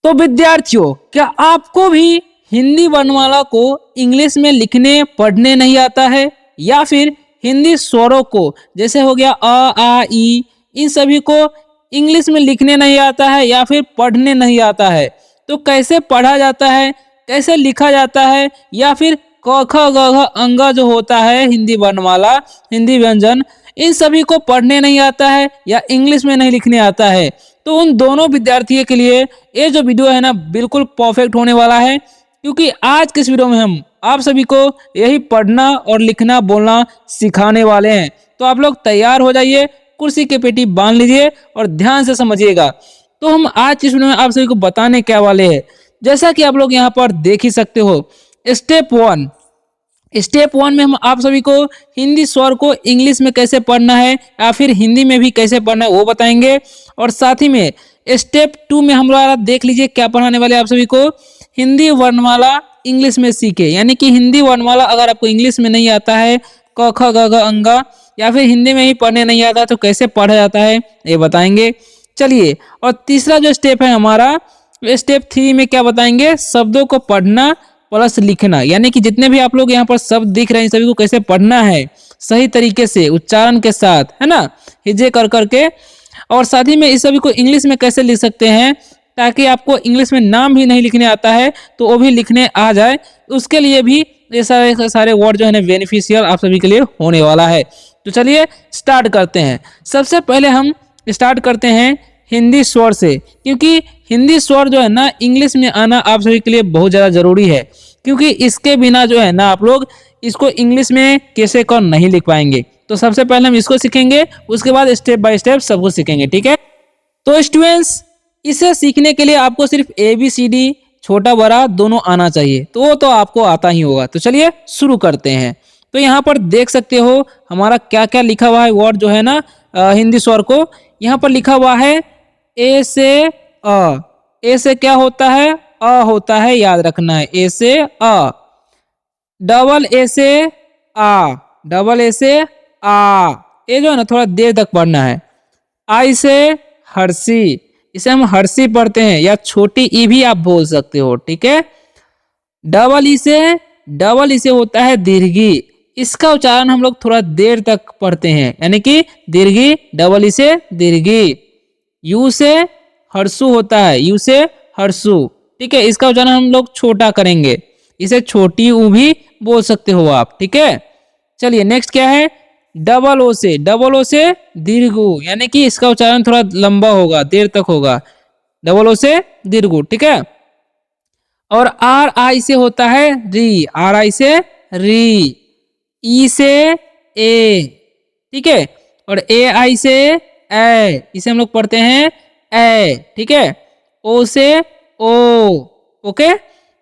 तो विद्यार्थियों, क्या आपको भी हिंदी वर्णमाला को इंग्लिश में लिखने पढ़ने नहीं आता है, या फिर हिंदी स्वरों को जैसे हो गया अ आ ई, इन सभी को इंग्लिश में लिखने नहीं आता है या फिर पढ़ने नहीं आता है? तो कैसे पढ़ा जाता है, कैसे लिखा जाता है, या फिर क ख ग घ अंग जो होता है हिंदी वर्णमाला, हिंदी व्यंजन, इन सभी को पढ़ने नहीं आता है या इंग्लिश में नहीं लिखने आता है? तो उन दोनों विद्यार्थियों के लिए ये जो वीडियो है ना बिल्कुल परफेक्ट होने वाला है, क्योंकि आज के इस वीडियो में हम आप सभी को यही पढ़ना और लिखना बोलना सिखाने वाले हैं। तो आप लोग तैयार हो जाइए, कुर्सी के पेटी बांध लीजिए और ध्यान से समझिएगा। तो हम आज की इस वीडियो में आप सभी को बताने क्या वाले हैं, जैसा कि आप लोग यहाँ पर देख ही सकते हो। स्टेप वन में हम आप सभी को हिंदी स्वर को इंग्लिश में कैसे पढ़ना है या फिर हिंदी में भी कैसे पढ़ना है वो बताएंगे। और साथ ही में स्टेप टू में हमारा देख लीजिए क्या पढ़ाने वाले आप सभी को, हिंदी वर्णमाला इंग्लिश में सीखे, यानी कि हिंदी वर्णमाला अगर आपको इंग्लिश में नहीं आता है, क ख ग घ अंगा, या फिर हिंदी में ही पढ़ने नहीं आता तो कैसे पढ़ा जाता है ये बताएंगे। चलिए, और तीसरा जो स्टेप है हमारा, स्टेप थ्री में क्या बताएंगे, शब्दों को पढ़ना प्लस लिखना, यानी कि जितने भी आप लोग यहाँ पर शब्द दिख रहे हैं सभी को कैसे पढ़ना है सही तरीके से उच्चारण के साथ, है ना, हिज्जे कर करके। और साथ ही में इस सभी को इंग्लिश में कैसे लिख सकते हैं, ताकि आपको इंग्लिश में नाम भी नहीं लिखने आता है तो वो भी लिखने आ जाए, उसके लिए भी ये सारे वर्ड जो है ना बेनिफिशियल आप सभी के लिए होने वाला है। तो चलिए स्टार्ट करते हैं। सबसे पहले हम स्टार्ट करते हैं हिंदी स्वर से, क्योंकि हिंदी स्वर जो है ना इंग्लिश में आना आप सभी के लिए बहुत ज़्यादा जरूरी है, क्योंकि इसके बिना जो है ना आप लोग इसको इंग्लिश में कैसे कौन नहीं लिख पाएंगे। तो सबसे पहले हम इसको सीखेंगे, उसके बाद स्टेप बाय स्टेप सब कुछ सीखेंगे, ठीक है। तो स्टूडेंट्स, इसे सीखने के लिए आपको सिर्फ ABCD छोटा बड़ा दोनों आना चाहिए, तो वो तो आपको आता ही होगा। तो चलिए शुरू करते हैं। तो यहाँ पर देख सकते हो हमारा क्या क्या लिखा हुआ है वर्ड जो है ना हिंदी स्वर को। यहाँ पर लिखा हुआ है ए से अ। ए से क्या होता है, अ होता है, याद रखना है, ए से अ। डबल ए से आ, डबल ए से आ, ये जो है ना थोड़ा देर तक पढ़ना है। आई से हर्षी, इसे हम हर्षी पढ़ते हैं, या छोटी ई भी आप बोल सकते हो, ठीक है। डबल ई से होता है दीर्घी, इसका उच्चारण हम लोग थोड़ा देर तक पढ़ते हैं, यानी कि दीर्घी, डबल ई से दीर्घी। यू से हर्षु होता है, यू से हर्षु, ठीक है, इसका उच्चारण हम लोग छोटा करेंगे, इसे छोटी ऊ भी बोल सकते हो आप, ठीक है। चलिए नेक्स्ट क्या है, डबल ओ से दीर्घ ऊ, यानी कि इसका उच्चारण थोड़ा लंबा होगा, देर तक होगा, डबल ओ से दीर्घ ऊ, ठीक है। और आर आई से होता है री, आर आई से री। ई से ए, ठीक है। और ए आई से ए, इसे हम लोग पढ़ते हैं ए, ठीक है। ओ से ओ, ओके।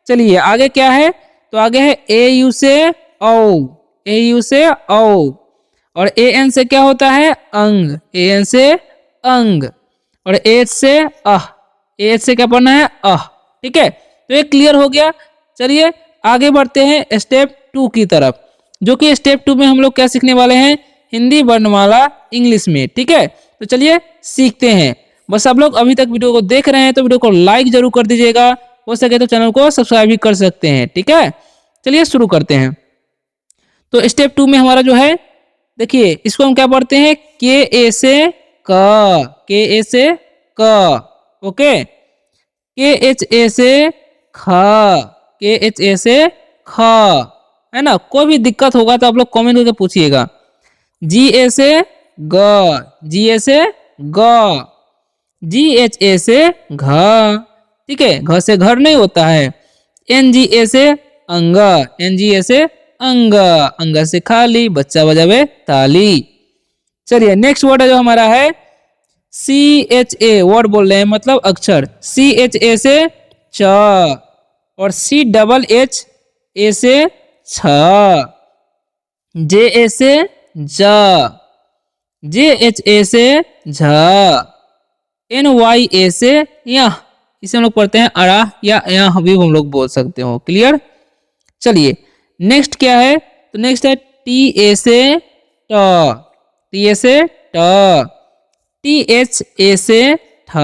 चलिए आगे क्या है, तो आगे है ए यू से औ, ए यू से औ। और ए एन से क्या होता है, अंग, ए एन से अंग। और एच से अह, एच से क्या पढ़ना है, अह, ठीक है। तो ये क्लियर हो गया। चलिए आगे बढ़ते हैं स्टेप टू की तरफ, जो कि स्टेप टू में हम लोग क्या सीखने वाले हैं, हिंदी वर्णमाला इंग्लिश में, ठीक है। तो चलिए सीखते हैं। बस आप लोग अभी तक वीडियो को देख रहे हैं तो वीडियो को लाइक जरूर कर दीजिएगा, हो सके तो चैनल को सब्सक्राइब भी कर सकते हैं, ठीक है। चलिए शुरू करते हैं। तो स्टेप टू में हमारा जो है, देखिए इसको हम क्या पढ़ते हैं, के ए से क, के ए से क, ओके। के एच ए से ख, के एच ए से ख, है ना। कोई भी दिक्कत होगा तो आप लोग कमेंट करके पूछिएगा। जी ए से ग, जी ए से ग। जी एच ए से घ, ठीक है, घ से घर नहीं होता है। एन जी ए से अंग, एन जी ए से अंग, अंग से खाली, बच्चा बजावे ताली। चलिए नेक्स्ट वर्ड है जो हमारा है सी एच ए, वर्ड बोल रहे हैं मतलब अक्षर, सी एच ए से च, और सी डबल एच ए से छ, जे ए से ज, जे एच ए से झ, एन वाई ए से यह, इसे हम लोग पढ़ते हैं अड़ा, या यह भी हम लोग बोल सकते हो, क्लियर। चलिए नेक्स्ट क्या है, तो नेक्स्ट है टी ए से ट, टी ए से ट, टी एच ए से ठ,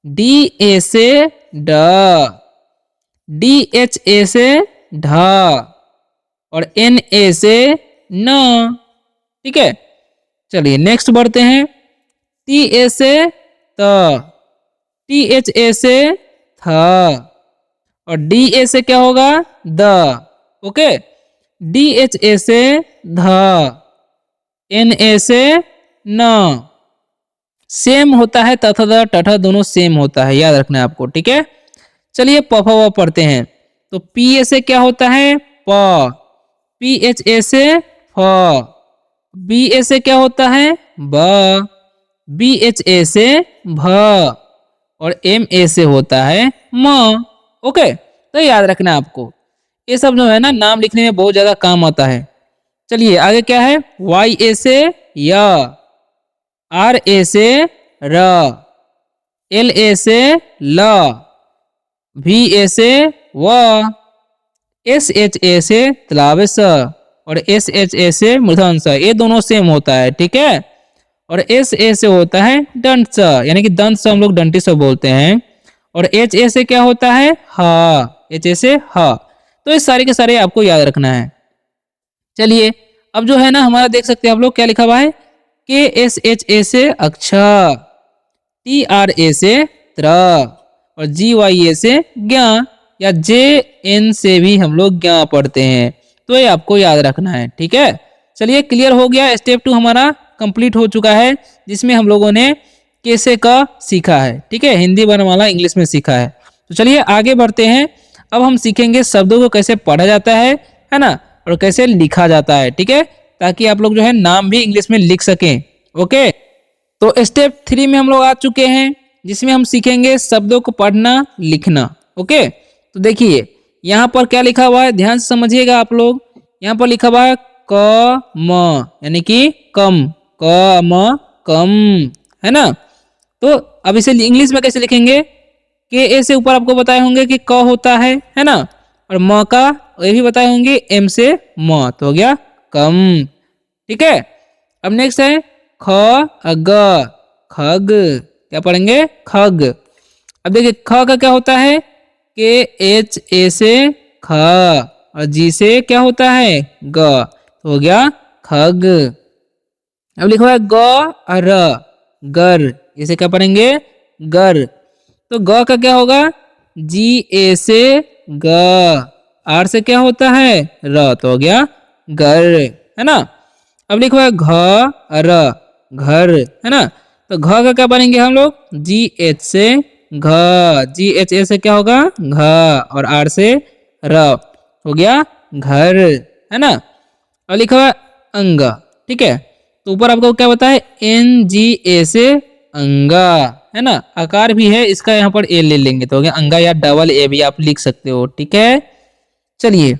डी ए से ड, डी एच ए से ढ, और एन ए से न। ठीक है, चलिए नेक्स्ट बढ़ते हैं। टी ए से त, टी एच ए से थ, और डी ए से क्या होगा the. Okay, D H A से ध, एन ए से न। सेम होता है तथा द टठा दोनों सेम होता है, याद रखना है आपको। ठीक है, चलिए प फ व पढ़ते हैं। तो पी ए से क्या होता है प, पी एच ए से फ, बी ए से क्या होता है ब, बी एच ए से भ, और एम ए से होता है म। ओके, तो याद रखना है आपको, ये सब जो है ना नाम लिखने में बहुत ज्यादा काम आता है। चलिए आगे क्या है, वाई ए से य, आर ए से र, एल ए से ल, वी ए से व, एस एच ए से तलावे स, और एस एच ए से मूर्धन स। ये दोनों सेम होता है। ठीक है, और एस ए से होता है दंत स, यानी कि दंत स हम लोग डंटी स बोलते हैं। और एच ए से क्या होता है ह, एच ए से ह। तो ये सारे के सारे आपको याद रखना है। चलिए अब जो है ना हमारा देख सकते हैं आप लोग क्या लिखा हुआ है, के एस एच ए से अक्ष, टी आर ए से त्र, और जी वाई ए से ज्ञा, या जे एन से भी हम लोग ज्ञा पढ़ते हैं। तो ये आपको याद रखना है। ठीक है, चलिए क्लियर हो गया। स्टेप 2 हमारा कंप्लीट हो चुका है, जिसमें हम लोगों ने कैसे का सीखा है। ठीक है, हिंदी वर्णमाला इंग्लिश में सीखा है। तो चलिए आगे बढ़ते हैं। अब हम सीखेंगे शब्दों को कैसे पढ़ा जाता है ना, और कैसे लिखा जाता है। ठीक है, ताकि आप लोग जो है नाम भी इंग्लिश में लिख सकें। ओके, तो स्टेप 3 में हम लोग आ चुके हैं, जिसमें हम सीखेंगे शब्दों को पढ़ना लिखना। ओके, तो देखिए यहाँ पर क्या लिखा हुआ है, ध्यान से समझिएगा आप लोग। यहाँ पर लिखा हुआ है क म, यानी कि कम, क म कम, है ना। तो अब इसे इंग्लिश में कैसे लिखेंगे, के ए से ऊपर आपको बताए होंगे कि क होता है ना, और म का ये भी बताए होंगे एम से म, तो हो गया कम। ठीक है, अब नेक्स्ट है ख ग, खग, क्या पढ़ेंगे खग। अब देखिए ख का क्या होता है, के एच ए से ख, और जी से क्या होता है ग, तो हो गया खग। अब लिखा है ग और र, गर, इसे क्या पढ़ेंगे गर। तो ग का क्या होगा, जी ए से ग, आर से क्या होता है र, तो हो गया गर, है ना। अब लिखा है घ और र, घर, है ना। तो घ का क्या पढ़ेंगे हम लोग, जी एच से घ, जी एच ए से क्या होगा घ, और आर से र, हो गया घर, है ना। और लिखा हुआ अंग। ठीक है, तो ऊपर आपको क्या बता है, एन जी ए से अंगा, है ना। आकार भी है इसका, यहाँ पर ए ले लेंगे तो हो गया अंगा, या डबल ए भी आप लिख सकते हो। ठीक है, चलिए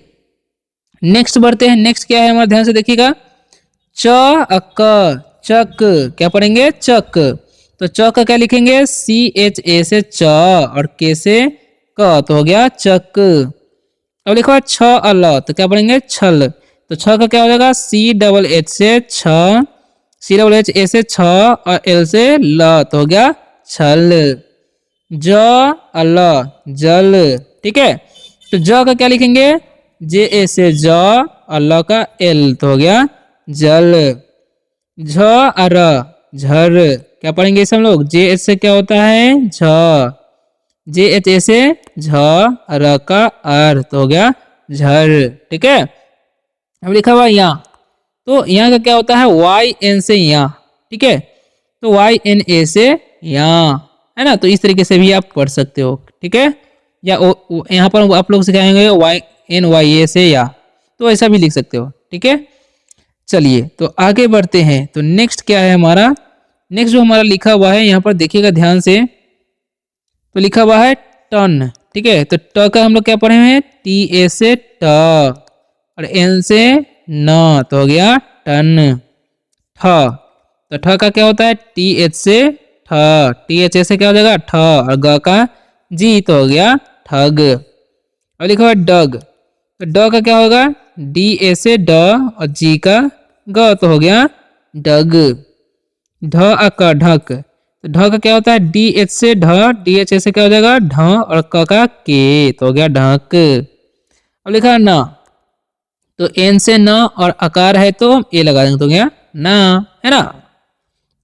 नेक्स्ट बढ़ते हैं। नेक्स्ट क्या है हमारा, ध्यान से देखिएगा, च अक, चक, क्या पढ़ेंगे चक। तो च का क्या लिखेंगे, सी एच ए से च, और के से क, तो हो गया चक। अब लिखा है छ अल, तो क्या पढ़ेंगे छल। तो छ का क्या हो जाएगा, सी डबल एच से छ, सी डबल एच ए से छ, और एल से ल, तो हो गया छल। ज अल, जल। ठीक है, तो ज का क्या लिखेंगे, जे ए से ज, और ल का एल, तो हो गया जल। झ और झर, क्या पढ़ेंगे इसे हम लोग, जे एच से क्या होता है झ, जे एच ए से झ, र का अर, तो हो गया झर। ठीक है, अब लिखा हुआ यहाँ, तो यहाँ का क्या होता है वाई एन से यहाँ। ठीक है, तो वाई एन ए से यहाँ, है ना। तो इस तरीके से भी आप पढ़ सकते हो। ठीक है, या यहाँ पर आप लोग सिखाएंगे वाई एन वाई ए से या, तो ऐसा भी लिख सकते हो। ठीक है, चलिए तो आगे बढ़ते हैं। तो नेक्स्ट क्या है हमारा, नेक्स्ट जो हमारा लिखा हुआ है यहाँ पर देखिएगा ध्यान से, तो लिखा हुआ है टन। ठीक है, तो ट का हम लोग क्या पढ़े हैं, टी ए से ट, और एन से न, तो हो गया टन। ठ, तो ठ का क्या होता है, टी एच से ठ, टी एच ए से क्या हो जाएगा ठ, और ग का जी, तो हो गया ठग। और लिखा हुआ है डग, तो ड का क्या होगा, डी ए से ड, और जी का ग, तो हो गया डग। ढ अक ढक, तो ढ का क्या होता है, डी एच से ढ, डी एच से क्या हो जाएगा ढ, और क का के, तो हो गया ढक। अब लिखा न, तो एन से न और अकार है तो हम ए लगा देंगे, तो गया ना, है ना।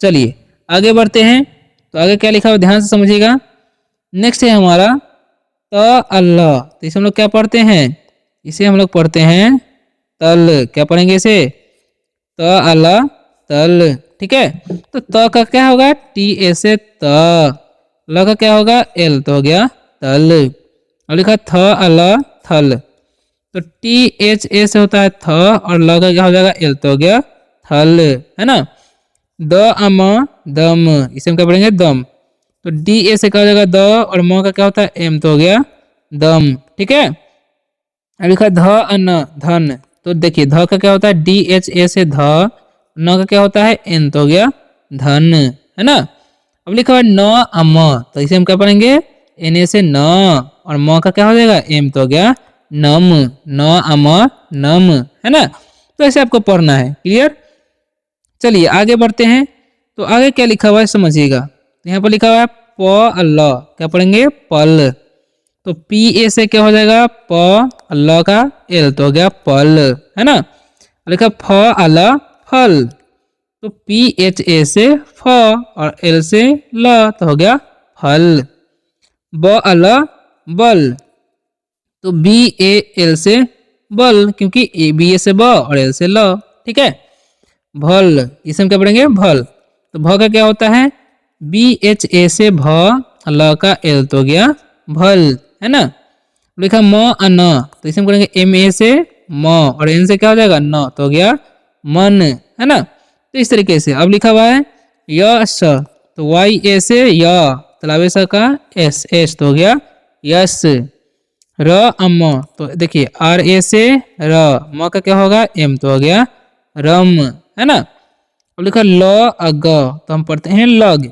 चलिए आगे बढ़ते हैं। तो आगे क्या लिखा हुआ ध्यान से समझिएगा। नेक्स्ट है हमारा त अल्लाह। तो इसे हम लोग क्या पढ़ते हैं, इसे हम लोग पढ़ते हैं तल। क्या पढ़ेंगे इसे, त अल्लाह तल, ठीक है। तो त का क्या होगा, टी ए से त, ल का क्या होगा एल, तो हो गया तल। और लिखा थ अल्लाह थल, तो टी एच ए से होता है थ, और ल का क्या हो जाएगा एल, तो हो गया थल, है ना। द अम दम, इसे हम क्या पढ़ेंगे दम। तो डी ए से क्या हो जाएगा द, और म का क्या होता है एम, तो हो गया दम, ठीक है। अब लिखा ध अन धन, तो देखिए ध का क्या होता है डी एच ए से ध, न का क्या होता है एन, तो हो गया धन, है ना। अब लिखा हुआ न अम, तो इसे हम क्या पढ़ेंगे एन ए से न, और म का क्या हो जाएगा एम, तो हो गया नम, न अम नम, है ना। तो ऐसे आपको पढ़ना है, क्लियर। चलिए आगे बढ़ते हैं। तो आगे क्या लिखा हुआ है समझिएगा। तो यहाँ पर लिखा हुआ है प अल्लाह, क्या पढ़ेंगे पल। तो पी ए से क्या हो जाएगा प, अल्लाह का एल, तो हो गया पल, है ना। लिखा फ अल्लाह फल, तो पी एच ए से फ, और एल से ल, तो हो गया फल। ब अल्लाह बल, तो बी ए एल से बल, क्योंकि ए बी ए से ब और एल से ल, ठीक है। भल, इसे हम क्या पढ़ेंगे भल। तो भ का क्या होता है बी एच ए से भ, ल का एल, तो हो गया भल, है ना। लिखा म अन, तो इसे हम करेंगे एम ए से म, और एन से क्या हो जाएगा न, तो हो गया मन, है ना। तो इस तरीके से अब लिखा हुआ है यश, तो वाई ए से य, तलावे स का एस एस, तो हो गया यश। र अम, तो देखिए आर ए से र, म का क्या होगा एम, तो हो गया रम, है ना। अब लिखा ल अग, तो हम पढ़ते हैं लग,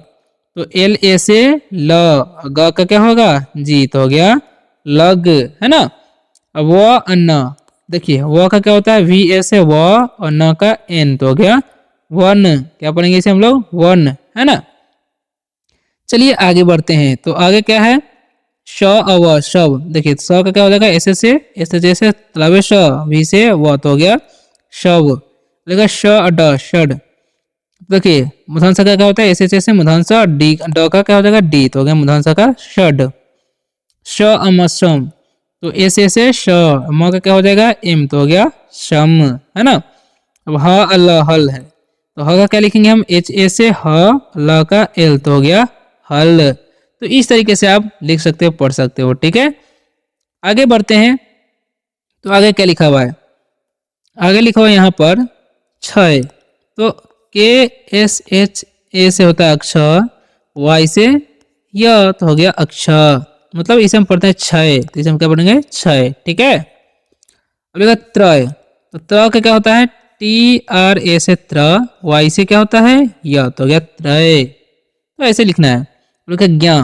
तो एल ए से ल, ग का क्या होगा जी, तो हो गया लग, है ना। अब व अन्न, देखिए व का क्या होता है वी ए से व, और न का एन, तो हो गया वन, क्या पढ़ेंगे इसे हम लोग वन, है ना। चलिए आगे बढ़ते हैं। तो आगे क्या है श अव शव, देखिए स का क्या हो जाएगा ऐसे से ऐसे जैसे तलावे श, वी से व, तो हो गया शव। देखा श ड षड, देखिए मूर्धांश का क्या होता है ऐसे जैसे मूर्धांश, डी ड का क्या हो जाएगा डी, तो हो गया मूर्धांश का षड। श अमशम, तो ऐसे से श, म का क्या हो जाएगा एम, तो हो गया शम, है ना। अब ह अल हल है, तो ह का क्या लिखेंगे हम एच ए से ह, ल का एल, तो हो गया हल। तो इस तरीके से आप लिख सकते हो, पढ़ सकते हो, ठीक है। आगे बढ़ते हैं। तो आगे क्या लिखा हुआ है, आगे लिखा हुआ है यहाँ पर क्षय, तो के एस एच ए से होता है अक्षर, वाई से य, तो हो गया अक्षर, मतलब इसे हम पढ़ते हैं क्षय, तो इसे हम क्या पढ़ेंगे क्षय, ठीक है। अब लिखा त्रय, तो त्र का क्या होता है टी आर ए से त्र, वाई से क्या होता है य, तो हो गया त्रय, तो ऐसे लिखना है। लिखा ज्ञा,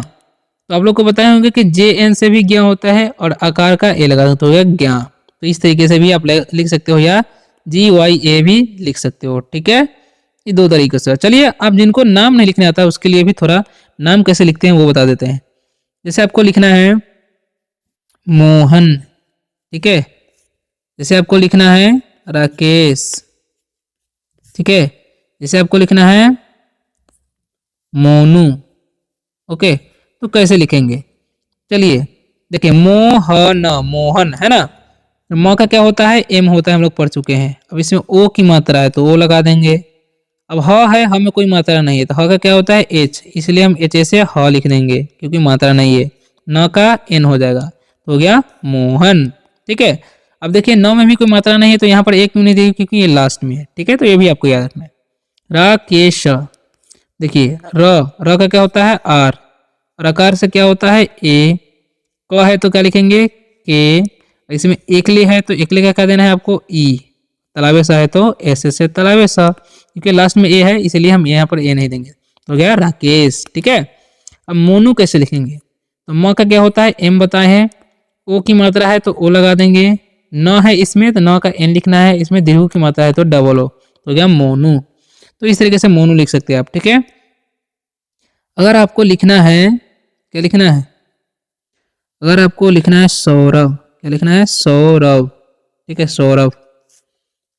तो आप लोग को बताए होंगे कि जे एन से भी ज्ञा होता है, और आकार का ए लगा तो हो गया ज्ञा। तो इस तरीके से भी आप लिख सकते हो, या जी वाई ए भी लिख सकते हो, ठीक है। ये दो तरीके से। चलिए आप जिनको नाम नहीं लिखने आता उसके लिए भी थोड़ा नाम कैसे लिखते हैं वो बता देते हैं। जैसे आपको लिखना है मोहन, ठीक है। जैसे आपको लिखना है राकेश, ठीक है। जैसे आपको लिखना है मोनू, ओके। तो कैसे लिखेंगे, चलिए देखिए मोहन, मोहन, है ना। म का क्या होता है एम होता है, हम लोग पढ़ चुके हैं। अब इसमें ओ की मात्रा है तो ओ लगा देंगे। अब ह है, ह में कोई मात्रा नहीं है, तो ह का क्या होता है एच, इसलिए हम एच से ह लिख देंगे क्योंकि मात्रा नहीं है। न का एन हो जाएगा, तो हो गया मोहन, ठीक है। अब देखिए न में भी कोई मात्रा नहीं है, तो यहाँ पर एक क्यों नहीं देगी, क्योंकि ये लास्ट में है, ठीक है। तो ये भी आपको याद रखना है। राकेश, देखिए र का क्या होता है आर, और आकार से क्या होता है ए, क है तो क्या लिखेंगे के, इसमें एकले है तो एकले का क्या देना है आपको ई, तलावे सा है तो ऐसे से तलावे सा, क्योंकि लास्ट में ए है इसलिए हम यहाँ पर ए नहीं देंगे, तो गया राकेश, ठीक है। अब मोनू कैसे लिखेंगे, तो म का क्या होता है एम बताए हैं, ओ की मात्रा है तो ओ लगा देंगे, न है इसमें तो न का एन लिखना है, इसमें दीर्घ की मात्रा है तो डबल ओ, तो गया मोनू। तो इस तरीके से मोनू लिख सकते हैं आप, ठीक है। अगर आपको लिखना है, क्या लिखना है? अगर आपको लिखना है सौरभ, क्या लिखना है? सौरभ, ठीक है, सौरभ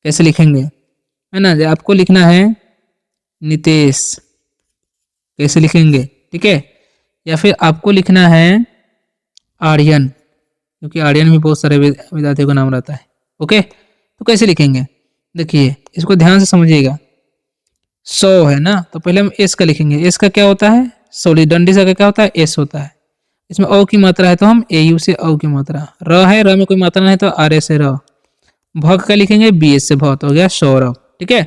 कैसे लिखेंगे, है ना? आपको लिखना है नितेश, कैसे लिखेंगे, ठीक है? या फिर आपको लिखना है आर्यन, क्योंकि आर्यन में बहुत सारे विद्यार्थियों का नाम रहता है। ओके, तो कैसे लिखेंगे? देखिए इसको ध्यान से समझिएगा। सौ है ना, तो पहले हम एस का लिखेंगे। एस का क्या होता है? सॉरी, डंडी सा का क्या होता है? एस होता है। इसमें औ की मात्रा है तो हम ए यू से औ की मात्रा, र है, र में कोई मात्रा नहीं तो आर ए से र। भ का लिखेंगे बी एस से भ, तो हो गया सौरभ, ठीक है।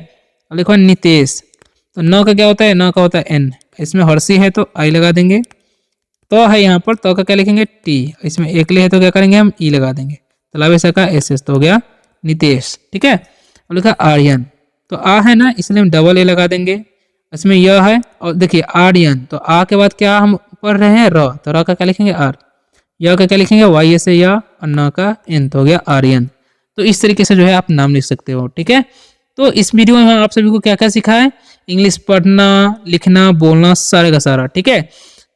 अब लिखो नितेश, तो न का क्या होता है? न का होता है एन, इसमें हर्षी है तो आई लगा देंगे। तो है यहाँ पर, तो का क्या लिखेंगे? टी, इसमें एकले है तो क्या करेंगे हम? ई लगा देंगे। तालाब ऐसा का एस एस, तो हो गया नितेश, ठीक है। अब लिखा आर्यन, तो आ है ना, इसलिए हम डबल ए लगा देंगे। इसमें यह है, और देखिए आर्यन, तो आ के बाद क्या हम पढ़ रहे हैं? र, तो र का क्या लिखेंगे? आर। य का क्या लिखेंगे? वाई से या, और न का एन, तो हो गया आर्यन। तो इस तरीके से जो है आप नाम लिख सकते हो, ठीक है। तो इस वीडियो में आप सभी को क्या क्या सीखा है? इंग्लिश पढ़ना, लिखना, बोलना, सारे का सारा, ठीक है,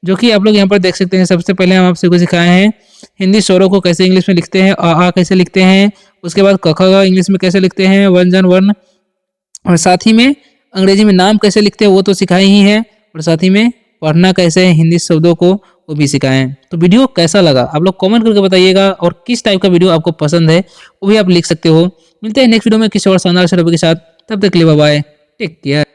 जो कि आप लोग यहाँ पर देख सकते हैं। सबसे पहले हम आप सभी को सिखाए हैं हिंदी स्वरों को कैसे इंग्लिश में लिखते हैं, आ कैसे लिखते हैं, उसके बाद क ख इंग्लिश में कैसे लिखते हैं, वन जन वन, और साथ ही में अंग्रेजी में नाम कैसे लिखते हैं वो तो सिखाए ही है, और साथ ही में पढ़ना कैसे है हिंदी शब्दों को, वो भी सिखाए हैं। तो वीडियो कैसा लगा आप लोग कमेंट करके बताइएगा, और किस टाइप का वीडियो आपको पसंद है वो भी आप लिख सकते हो। मिलते हैं नेक्स्ट वीडियो में किसी और शानदार टॉपिक के साथ, तब तक के लिए बाय बाय, टेक केयर।